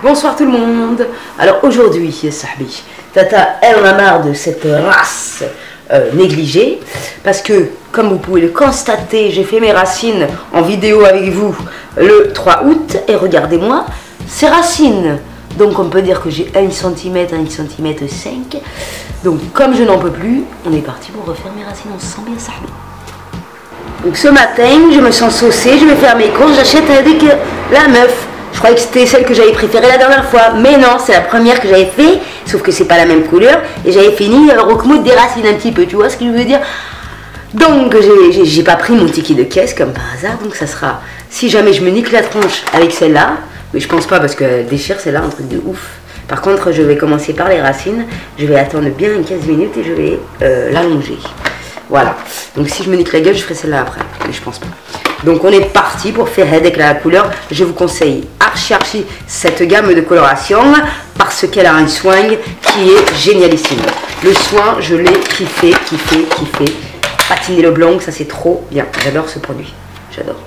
Bonsoir tout le monde. Alors aujourd'hui, Sahbi, Tata, elle en a marre de cette race négligée. Parce que, comme vous pouvez le constater, j'ai fait mes racines en vidéo avec vous le 3 août. Et regardez-moi, ces racines. Donc on peut dire que j'ai 1 cm, 1 cm 5. Donc comme je n'en peux plus, on est parti pour refaire mes racines ensemble, Sahbi. Donc ce matin, je me sens saucée, je vais faire mes courses, j'achète avec la meuf. Je croyais que c'était celle que j'avais préférée la dernière fois, mais non, c'est la première que j'avais fait, sauf que c'est pas la même couleur, et j'avais fini Roquemoude des racines un petit peu, tu vois ce que je veux dire. Donc j'ai pas pris mon ticket de caisse comme par hasard, donc ça sera, si jamais je me nique la tronche avec celle-là, mais je pense pas parce qu'elle déchire celle-là, un truc de ouf. Par contre, je vais commencer par les racines, je vais attendre bien 15 minutes et je vais l'allonger. Voilà, donc si je me nique la gueule, je ferai celle-là après, mais je pense pas. Donc on est parti pour faire avec la couleur. Je vous conseille archi cette gamme de coloration parce qu'elle a un soin qui est génialissime. Le soin, je l'ai kiffé. Patiner le blanc, ça c'est trop bien. J'adore ce produit, j'adore.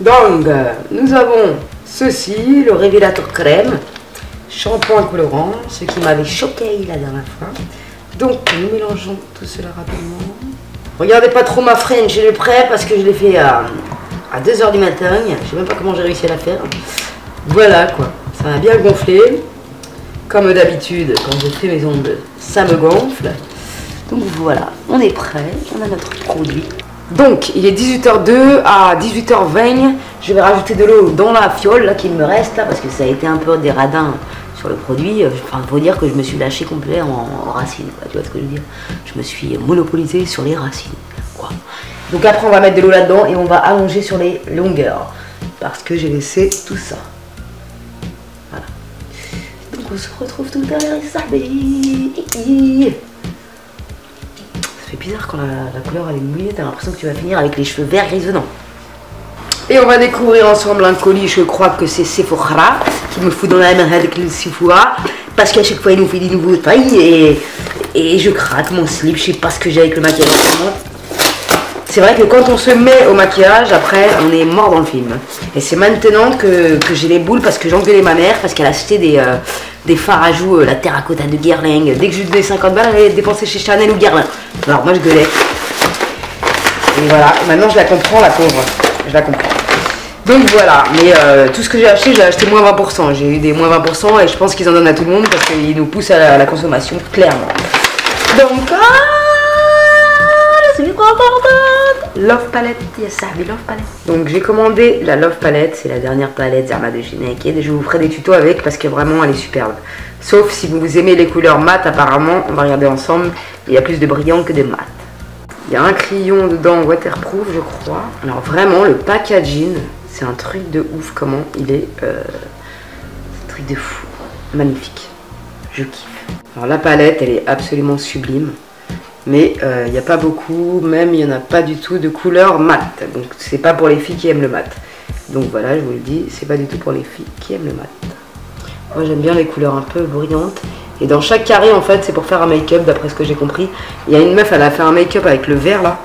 Donc nous avons ceci, le révélateur crème, shampoing colorant, ce qui m'avait choqué la dernière fois. Donc nous mélangeons tout cela rapidement. Regardez pas trop ma French, je l'ai prêt parce que je l'ai fait à 2 h du matin. Je sais même pas comment j'ai réussi à la faire. Voilà quoi, ça a bien gonflé. Comme d'habitude, quand je fais mes ongles, ça me gonfle. Donc voilà, on est prêt, on a notre produit. Donc il est 18h02 à 18h20. Je vais rajouter de l'eau dans la fiole là qu'il me reste là parce que ça a été un peu des radins sur le produit. Enfin, faut dire que je me suis lâché complet en racines, quoi. Tu vois ce que je veux dire? Je me suis monopolisé sur les racines, quoi. Donc après on va mettre de l'eau là-dedans et on va allonger sur les longueurs parce que j'ai laissé tout ça. Voilà. Donc on se retrouve tout à l'heure, ça fait bizarre quand la couleur elle est mouillée, t'as l'impression que tu vas finir avec les cheveux verts grisonnants. Et on va découvrir ensemble un colis, je crois que c'est Sephora qui me fout dans la main avec le Sephora parce qu'à chaque fois il nous fait des nouveaux tailles et je craque mon slip, je sais pas ce que j'ai avec le maquillage en ce moment. C'est vrai que quand on se met au maquillage, après on est mort dans le film. Et c'est maintenant que j'ai les boules parce que j'engueulais ma mère parce qu'elle a acheté des fards à joues, la terracotta de Guerlain. Dès que je lui donnais 50 balles, elle allait dépenser chez Chanel ou Guerlain. Alors moi je gueulais. Et voilà, maintenant je la comprends la pauvre, je la comprends. Donc voilà, mais tout ce que j'ai acheté moins 20%. J'ai eu des moins 20% et je pense qu'ils en donnent à tout le monde parce qu'ils nous poussent à la consommation, clairement. Donc, c'est trop important. Love Palette, yes, ça, Love Palette. Donc j'ai commandé la Love Palette, c'est la dernière palette Zerma de chez Naked et je vous ferai des tutos avec parce que vraiment elle est superbe. Sauf si vous aimez les couleurs mat, apparemment, on va regarder ensemble, il y a plus de brillant que de mat. Il y a un crayon dedans waterproof, je crois. Alors vraiment, le packaging, c'est un truc de ouf, comment il est, un truc de fou, magnifique, je kiffe. Alors la palette, elle est absolument sublime, mais il n'y a pas beaucoup, même il n'y en a pas du tout de couleur mat, donc c'est pas pour les filles qui aiment le mat. Donc voilà, je vous le dis, c'est pas du tout pour les filles qui aiment le mat. Moi j'aime bien les couleurs un peu brillantes, et dans chaque carré en fait c'est pour faire un make-up d'après ce que j'ai compris. Il y a une meuf, elle a fait un make-up avec le vert là,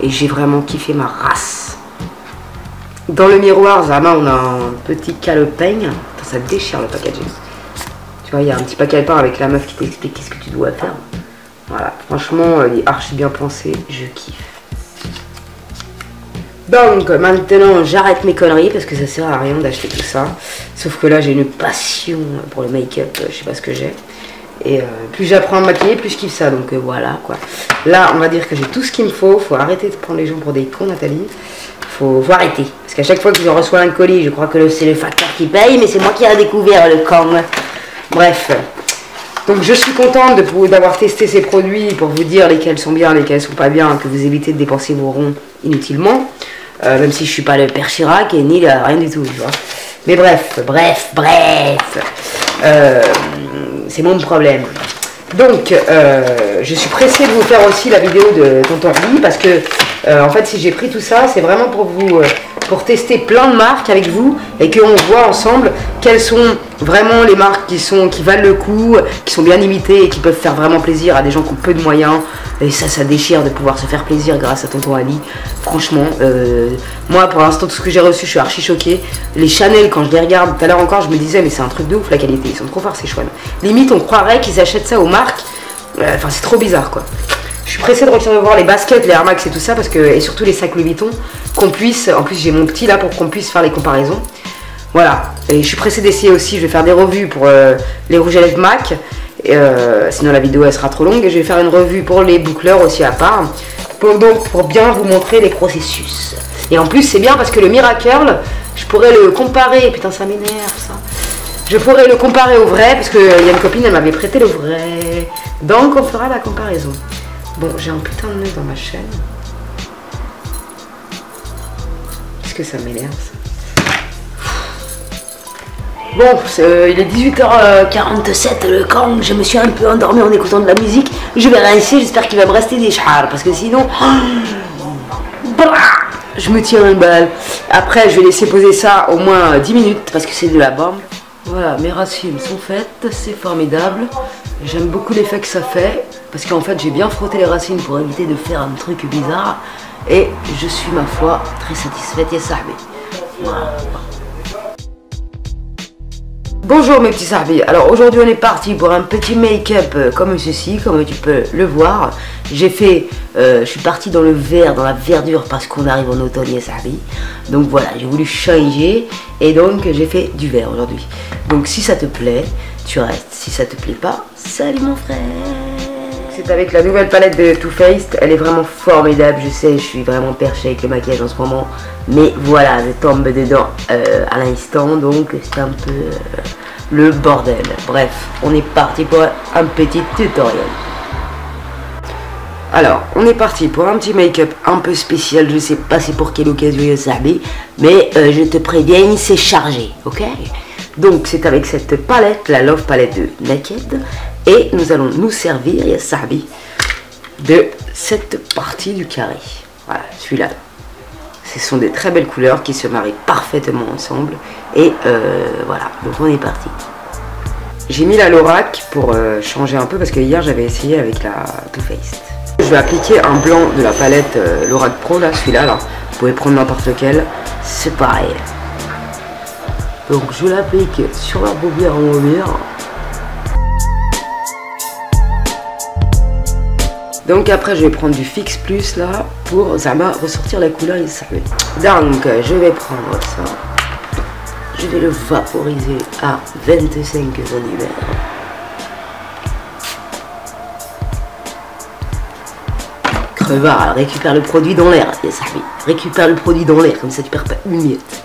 et j'ai vraiment kiffé ma race. Dans le miroir, Zama, on a un petit calepin. Ça déchire le packaging. Tu vois, il y a un petit paquet peint avec la meuf qui t'explique qu'est-ce que tu dois faire. Voilà, franchement, il est archi bien pensé. Je kiffe. Donc, maintenant, j'arrête mes conneries parce que ça sert à rien d'acheter tout ça. Sauf que là, j'ai une passion pour le make-up. Je sais pas ce que j'ai. Et plus j'apprends à me maquiller, plus je kiffe ça. Donc voilà, quoi. Là, on va dire que j'ai tout ce qu'il me faut. Faut arrêter de prendre les gens pour des cons, Nathalie. Faut arrêter. Parce qu'à chaque fois que je reçois un colis, je crois que c'est le facteur qui paye, mais c'est moi qui ai découvert le con. Bref. Donc je suis contente d'avoir testé ces produits pour vous dire lesquels sont bien, lesquels sont pas bien, que vous évitez de dépenser vos ronds inutilement. Même si je suis pas le père Chirac et ni rien du tout, tu vois. Mais bref. C'est mon problème. Donc, je suis pressée de vous faire aussi la vidéo de Tonton Lee parce que, en fait, si j'ai pris tout ça, c'est vraiment pour vous pour tester plein de marques avec vous et qu'on voit ensemble quelles sont vraiment les marques qui valent le coup, qui sont bien imitées et qui peuvent faire vraiment plaisir à des gens qui ont peu de moyens. Et ça déchire de pouvoir se faire plaisir grâce à tonton Ali. Franchement, moi pour l'instant tout ce que j'ai reçu, je suis archi choquée. Les Chanel, quand je les regarde, tout à l'heure encore, je me disais mais c'est un truc de ouf la qualité, ils sont trop forts ces chouans. Limite on croirait qu'ils achètent ça aux marques, enfin c'est trop bizarre quoi. Je suis pressée de recevoir les baskets, les Air Max et tout ça, parce que, et surtout les sacs Louis Vuitton, qu'on puisse, en plus j'ai mon petit là pour qu'on puisse faire les comparaisons. Voilà, et je suis pressée d'essayer aussi, je vais faire des revues pour les rouges à lèvres MAC, sinon la vidéo elle sera trop longue, et je vais faire une revue pour les boucleurs aussi à part, pour bien vous montrer les processus. Et en plus c'est bien parce que le Miracurl, je pourrais le comparer, putain ça m'énerve ça. Je pourrais le comparer au vrai, parce qu'il y a une copine, elle m'avait prêté le vrai. Donc on fera la comparaison. Bon, j'ai un putain de nœud dans ma chaîne. Qu'est-ce que ça m'énerve ça. Bon, il est 18h47 le camp, je me suis un peu endormi en écoutant de la musique. Je vais rincer, j'espère qu'il va me rester des chars, parce que sinon... je me tire une balle. Après, je vais laisser poser ça au moins 10 minutes, parce que c'est de la bombe. Voilà, mes racines sont faites, c'est formidable. J'aime beaucoup l'effet que ça fait, parce qu'en fait j'ai bien frotté les racines pour éviter de faire un truc bizarre. Et je suis ma foi très satisfaite, ya sahbi. Voilà. Bonjour mes petits sahbi, alors aujourd'hui on est parti pour un petit make-up comme ceci, comme tu peux le voir. J'ai fait, je suis parti dans le vert, dans la verdure parce qu'on arrive en automne ya sahbi. Donc voilà, j'ai voulu changer et donc j'ai fait du vert aujourd'hui. Donc si ça te plaît, tu restes, si ça te plaît pas, salut mon frère. C'est avec la nouvelle palette de Too Faced, elle est vraiment formidable, je sais, je suis vraiment perché avec le maquillage en ce moment. Mais voilà, je tombe dedans à l'instant, donc c'est un peu le bordel. Bref, on est parti pour un petit tutoriel. Alors, on est parti pour un petit make-up un peu spécial, je sais pas c'est pour quelle occasion il y mais je te préviens, c'est chargé, ok? Donc c'est avec cette palette, la Love Palette de Naked, et nous allons nous servir, ya sahbi, de cette partie du carré. Voilà, celui-là. Ce sont des très belles couleurs qui se marient parfaitement ensemble, et voilà, donc on est parti. J'ai mis la Lorac pour changer un peu, parce que hier j'avais essayé avec la Too Faced. Je vais appliquer un blanc de la palette Lorac Pro, là, celui-là, là. Vous pouvez prendre n'importe lequel, c'est pareil. Donc je l'applique sur la paupière en paupière. Donc après je vais prendre du Fix Plus là pour ça va ressortir la couleur et ça. Donc je vais prendre ça. Je vais le vaporiser à 25 centimètres. Crevard, récupère le produit dans l'air. Récupère le produit dans l'air, comme ça tu perds pas une miette.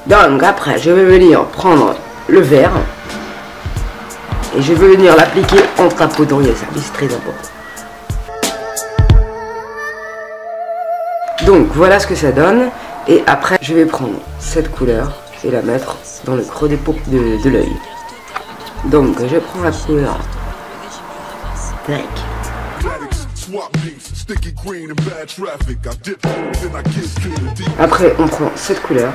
Donc après je vais venir prendre le verre et je vais venir l'appliquer en tapotant, c'est très important. Donc voilà ce que ça donne, et après je vais prendre cette couleur et la mettre dans le creux des paupières de l'œil. Donc je prends la couleur. Tac. Après on prend cette couleur.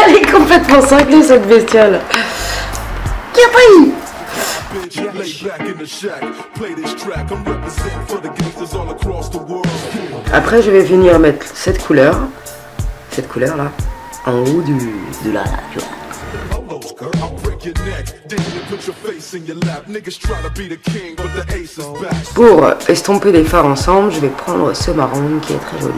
Elle est complètement cinglée cette bestiole. Après je vais venir mettre cette couleur là en haut de la tu vois. Pour estomper les fards ensemble, je vais prendre ce marron qui est très joli.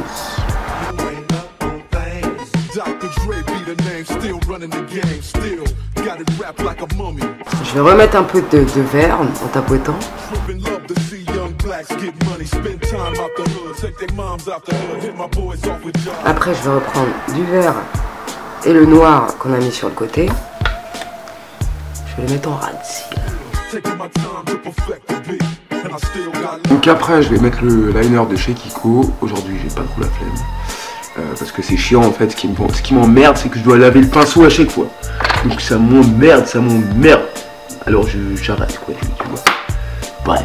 Je vais remettre un peu de vert en tapotant. Après je vais reprendre du vert et le noir qu'on a mis sur le côté. Je vais le mettre en rade ici. Donc après je vais mettre le liner de chez Kiko. Aujourd'hui j'ai pas trop la flemme. Parce que c'est chiant en fait, ce qui m'emmerde c'est que je dois laver le pinceau à chaque fois. Donc ça m'emmerde. Alors j'arrête quoi, tu vois. Bref.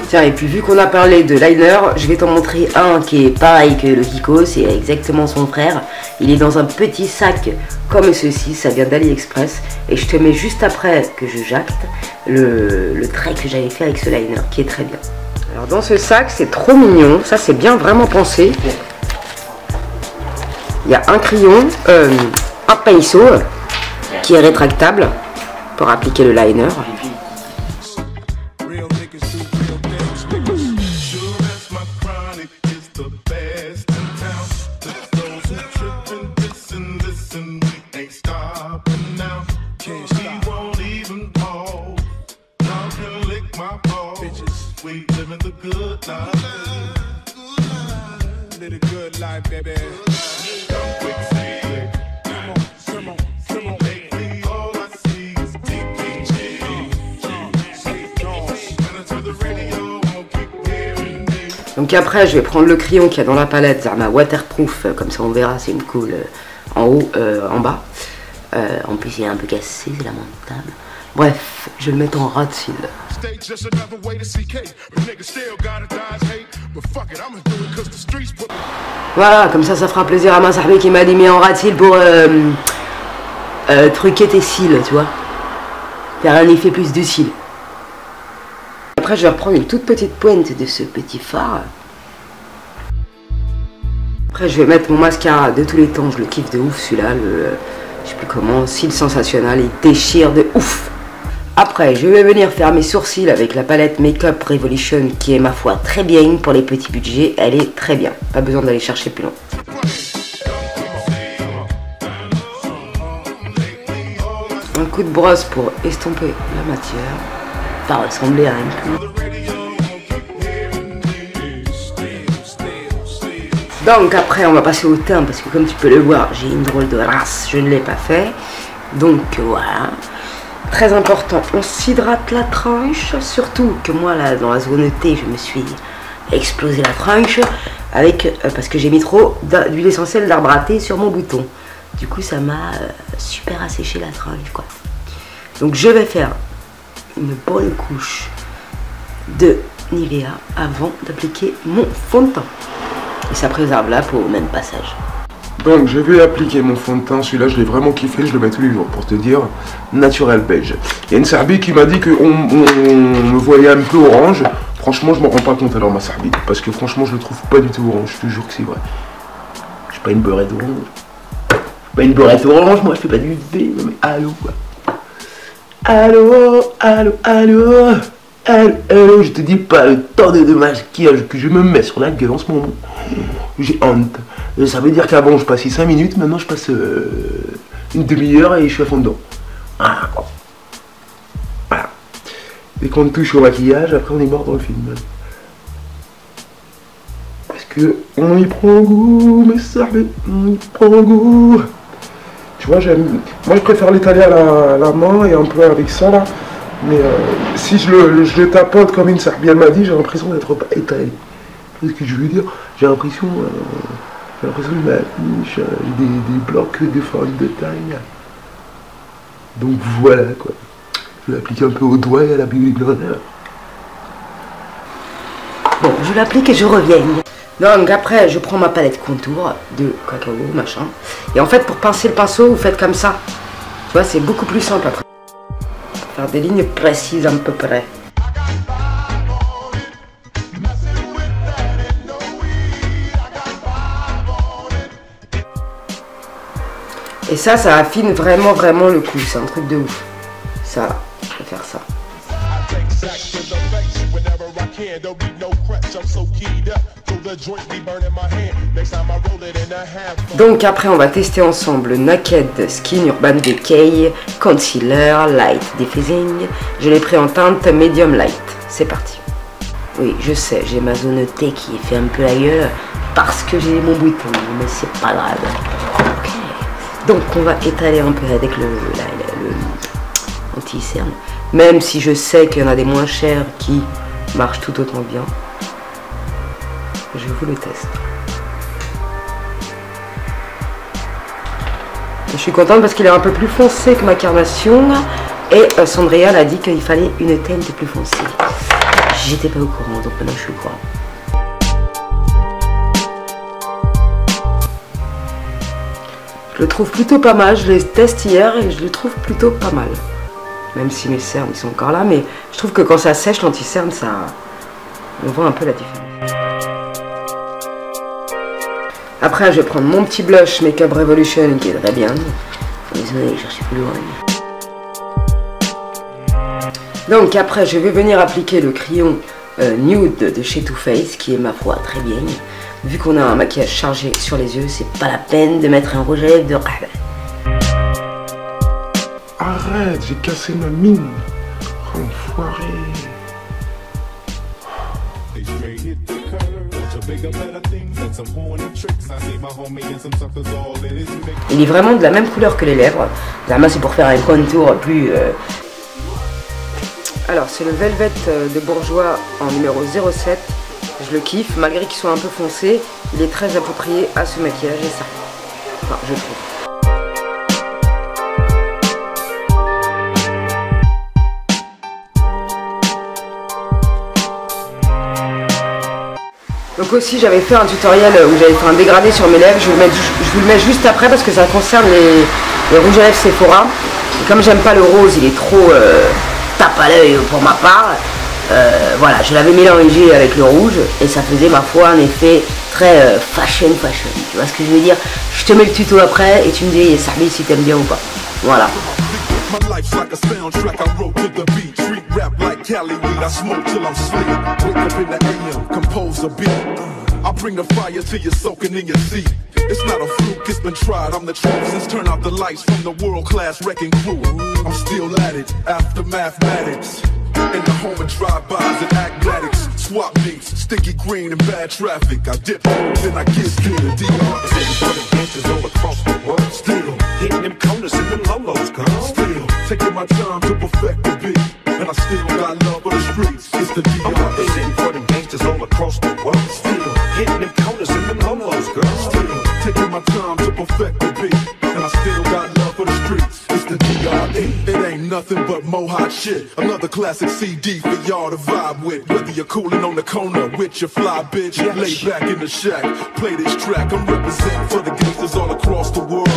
Tiens, et puis vu qu'on a parlé de liner, je vais t'en montrer un qui est pareil que le Kiko, c'est exactement son frère. Il est dans un petit sac comme ceci, ça vient d'AliExpress. Et je te mets juste après que je jacte le trait que j'avais fait avec ce liner, qui est très bien. Alors dans ce sac, c'est trop mignon, ça c'est bien vraiment pensé. Il y a un crayon, un pinceau qui est rétractable pour appliquer le liner. Donc après je vais prendre le crayon qu'il y a dans la palette, Zama waterproof, comme ça on verra si me coule en haut, en bas. En plus il est un peu cassé, c'est lamentable. Bref, je vais le mettre en ras de cils. Voilà, comme ça fera plaisir à ma sahbi qui m'a dit mais en ras de cils pour truquer tes cils, tu vois. Faire un effet plus de cils. Après je vais reprendre une toute petite pointe de ce petit fard. Après je vais mettre mon mascara de tous les temps, je le kiffe de ouf celui-là, je sais plus comment, cils sensationnel, il déchire de ouf. Après je vais venir faire mes sourcils avec la palette Makeup Revolution qui est ma foi très bien pour les petits budgets, elle est très bien, pas besoin d'aller chercher plus loin. Un coup de brosse pour estomper la matière. Pas ressembler à un clou. Donc après on va passer au teint parce que comme tu peux le voir j'ai une drôle de race, je ne l'ai pas fait. Donc voilà. Très important, on s'hydrate la tranche, surtout que moi là dans la zone T je me suis explosé la tranche avec parce que j'ai mis trop d'huile essentielle d'arbre à thé sur mon bouton. Du coup ça m'a super asséché la tranche quoi. Donc je vais faire une bonne couche de Nivea avant d'appliquer mon fond de teint. Et ça préserve la peau au même passage. Donc je vais appliquer mon fond de teint, celui-là je l'ai vraiment kiffé, je le mets tous les jours pour te dire, naturel beige. Il y a une Sarbi qui m'a dit qu'on me voyait un peu orange, franchement je m'en rends pas compte alors ma Sarbi, parce que franchement je le trouve pas du tout orange, je te jure que c'est vrai. Je suis pas une beurette orange, moi je fais pas du V, mais allô quoi. Allô, je te dis pas le temps de maquillage que je me mets sur la gueule en ce moment. J'ai honte. Ça veut dire qu'avant je passais 5 minutes, maintenant je passe une demi-heure et je suis à fond dedans. Voilà. Dès qu'on touche au maquillage, après on est mort dans le film. Parce que on y prend goût, mais ça, on y prend goût. Tu vois, moi je préfère l'étaler à la main et un peu avec ça là. Mais si je le tapote comme une Sarbi elle m'a dit, j'ai l'impression d'être pas étalé. C'est ce que je veux dire. J'ai l'impression que ma fiche, j'ai des blocs de forme de taille. Donc voilà quoi. Je l'applique un peu au doigt et à la baby blender. Bon, je l'applique et je reviens. Donc après, je prends ma palette contour de cacao, machin. Et en fait, pour pincer le pinceau, vous faites comme ça. Tu vois, c'est beaucoup plus simple après. Faire des lignes précises à peu près. Et ça affine vraiment le coup. C'est un truc de ouf. Ça, je vais faire ça. Donc après on va tester ensemble Naked Skin Urban Decay Concealer Light Diffusing. Je l'ai pris en teinte Medium Light. C'est parti. Oui, je sais, j'ai ma zone T qui fait un peu la gueule parce que j'ai mon bouton, mais c'est pas grave. Ok. Donc on va étaler un peu avec le anti-cerne, même si je sais qu'il y en a des moins chers qui marchent tout autant bien. Je vous le teste. Je suis contente parce qu'il est un peu plus foncé que ma carnation et Sandria a dit qu'il fallait une teinte plus foncée. J'étais pas au courant, donc maintenant je suis au courant. Je le trouve plutôt pas mal, je l'ai testé hier et je le trouve plutôt pas mal. Même si mes cernes ils sont encore là, mais je trouve que quand ça sèche l'anti-cerne, ça... on voit un peu la différence. Après je vais prendre mon petit blush Makeup Revolution qui est très bien. Désolé, je cherchais plus loin. Donc après je vais venir appliquer le crayon nude de chez Too Faced qui est ma foi très bien. Vu qu'on a un maquillage chargé sur les yeux, c'est pas la peine de mettre un rouge à lèvres de... Arrête, j'ai cassé ma mine. Enfoiré. Il est vraiment de la même couleur que les lèvres. Là, c'est pour faire un contour plus... Alors, c'est le Velvet de Bourjois en numéro 07. Je le kiffe, malgré qu'il soit un peu foncé. Il est très approprié à ce maquillage et ça. Enfin, je trouve. Donc aussi j'avais fait un tutoriel où j'avais fait un dégradé sur mes lèvres, je vous le mets juste après parce que ça concerne les rouges à lèvres Sephora. Et comme j'aime pas le rose, il est trop tape à l'œil pour ma part, voilà, je l'avais mélangé avec le rouge et ça faisait ma foi un effet très fashion, tu vois ce que je veux dire. Je te mets le tuto après et tu me dis Sahbi si t'aimes bien ou pas, voilà. My life's like a soundtrack I wrote to the beat. Street rap like Cali weed, I smoke till I'm sleep. Wake up in the AM, compose a beat. I bring the fire till you're soaking in your seat. It's not a fluke, it's been tried, I'm the truth. Since turn out the lights from the world-class wrecking crew. I'm still at it, after mathematics. In the home of drive-bys and acmatics. Swap meets, sticky green and bad traffic. I dip, then I get to the DR. For the gangsters all across the world. Still hitting them corners and them lolos, girl. Still taking my time to perfect the beat. And I still got love for the streets. It's the DR. I'm representing for the gangsters all across the world. Still hitting them corners and them lolos, girl. Still taking my time to perfect the beat. And I still got love for the streets. It's the DRE. It ain't nothing but mo hot shit. Another classic CD for y'all to vibe with. Whether you're cooling on the corner with your fly bitch, lay back in the shack, play this track. I'm representing for the gangsters all across the world.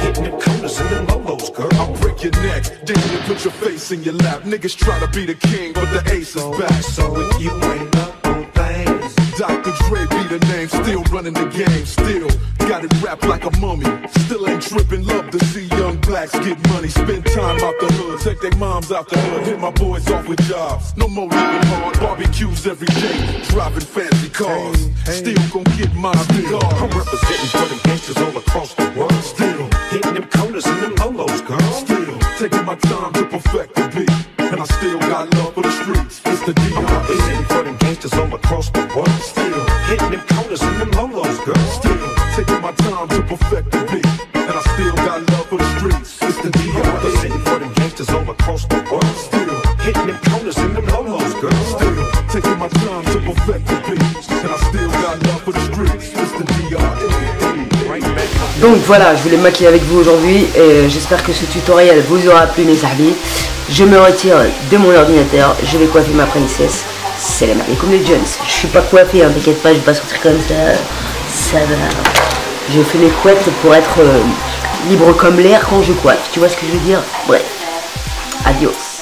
Hitting the corners and the lolos, girl. I'll break your neck, then you put your face in your lap. Niggas try to be the king, but the ace is back. So if you ain't up on things, Dr. Dre be the name, still running the game, still got it wrapped like a mummy. Still ain't tripping, love to see young blacks get money. Spend time out the hood, take their moms out the hood. Hit my boys off with jobs, no more living hard. Barbecues every day, driving fancy cars. Still gon' get my cigar. I'm representing for the gangsters all across the world. Still hitting them corners and them lolos, girl. Still taking my time to perfect the beat. And I still got love for the streets. It's the DR. I'm representing for the gangsters all across the world. Still hitting them corners and them lolos, girl. Still taking my time to perfect the beat. And I still got love for the streets. It's the DR. I'm representing for the gangsters all across the world. Still hitting them corners and them lolos, girl. Still taking my time to perfect the beat. And I still got love for the streets. It's the DR. Donc voilà, je voulais me maquiller avec vous aujourd'hui et j'espère que ce tutoriel vous aura plu mes amis. Je me retire de mon ordinateur, je vais coiffer ma princesse. C'est la mariée comme les Jones. Je suis pas coiffée, hein, t'inquiète pas, je vais pas sortir comme ça. Ça va. J'ai fait mes couettes pour être libre comme l'air quand je coiffe. Tu vois ce que je veux dire? Bref. Adios.